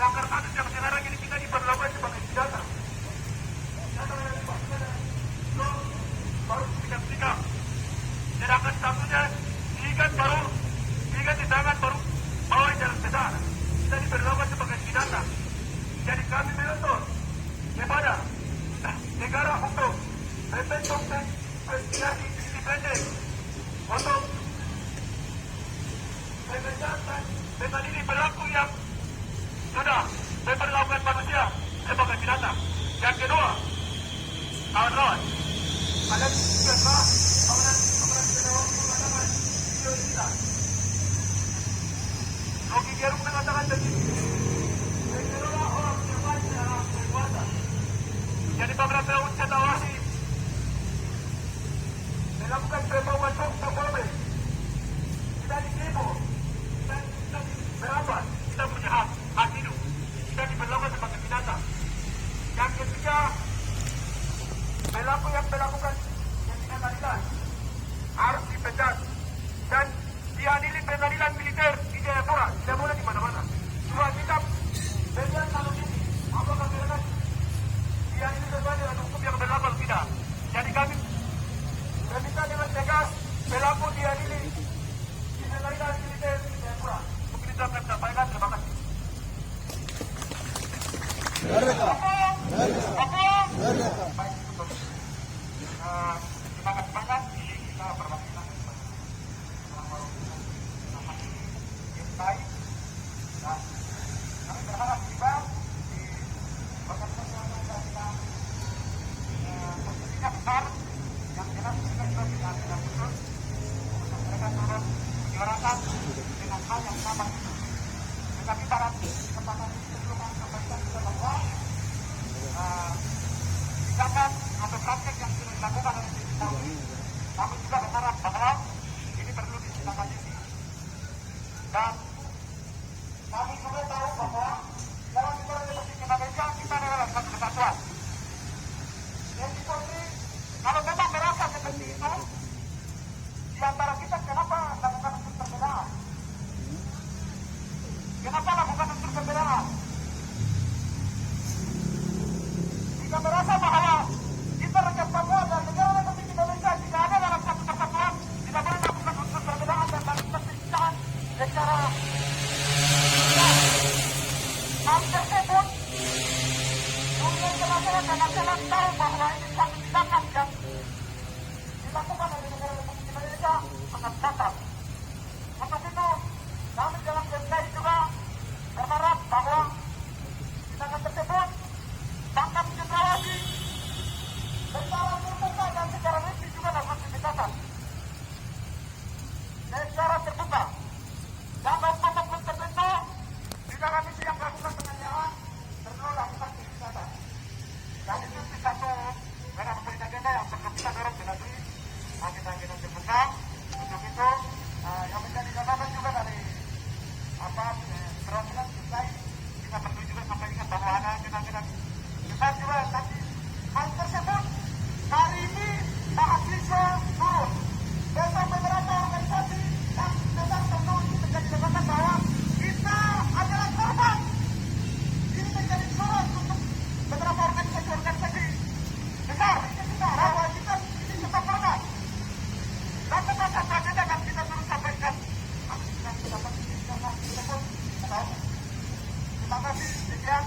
Sedangkan kasus yang sekarang ini kita diperlakukan sebagai senjata. Senjata yang dipakai itu baru sikap-sikap. Sedangkan statusnya diikat di tangan baru bawa jalan besar. Kita diperlakukan sebagai senjata. Jadi kami menuntut kepada negara untuk membentuk investigasi independen untuk memecahkan dengan ini pelaku yang sudah memperlakukan manusia sebagai binatang. Yang kedua, kawan-kawan, kalian juga kawanan mengatakan video kita. Rocky Gerung mengatakan begini, sekelola orang yang adalah berkuasa. Jadi beberapa wisatawan melakukan pembawa Polres. Kita ditipu, kita merapat, kita punya hak hidup. Kita diperlakukan sebagai binatang. Yang ketiga, pelaku yang melakukan yang dikatakan harus dipecat dan diadili pengadilan militer di Jayapura, tidak boleh di mana-mana. Cuma kita melihat kasus ini, apakah mereka diadili sesuai dengan hukum yang berlaku atau tidak. Jadi kami meminta dengan tegas pelaku diadili di pengadilan militer di Jayapura. Mungkin itu akan sampaikan. Terima kasih. Terima kasih banyak. Kita perwakilan baik dan kami berharap juga di organisasi kita posisinya besar yang jelas kita juga bisa tidak khusus untuk mereka turut menyuarakan dengan hal yang sama. Tetapi pada kesempatan ini sebelum menyampaikan juga bahwa tindakan atau praktek yang sudah dilakukan oleh kita, kami juga berharap bahwa ini perlu ditindaklanjuti. Dan kami juga tahu bahwa dalam negara Republik Indonesia kita adalah satu kesatuan. Dan seperti kalau memang merasa seperti itu, di antara kita kenapa lakukan unsur perbedaan? Kenapa lakukan unsur perbedaan? Jika merasa bahwa kita rakyat Papua dan negara Republik Indonesia tidak ada dalam satu kesatuan, tidak boleh lakukan unsur perbedaan dan melakukan penyiksaan secara hal tersebut. Dunia internasional dan nasional tahu bahwa ini satu tindakan yang dilakukan oleh negara Republik Indonesia sangat fatal. Untuk itu, kami dalam GSI juga berharap bahwa tindakan tersebut tangkap dievaluasi secara terbuka dan secara resmi juga dapat ditindakan secara terbuka. Dan oknum tertentu di dalam misi yang melakukan penganiayaan perlu lakukan tindakan. Dan itu satu merah poin agenda yang perlu kita dorong ke negeri. Kita agenda terbuka. Untuk itu yang menjadi catatan juga dari perwakilan selesai kita perlu juga sampaikan bahwa ada agenda besar juga tapi hal tersebut hari ini mahasiswa turun. Besok beberapa organisasi yang sedang tentu menjadi catatan bahwa kita adalah korban. Ini menjadi surat untuk beberapa organisasi besar bahwa kita ini tetap korban. Lakukan satu agenda dan kita terus sampaikan. Terima kasih. Sekian.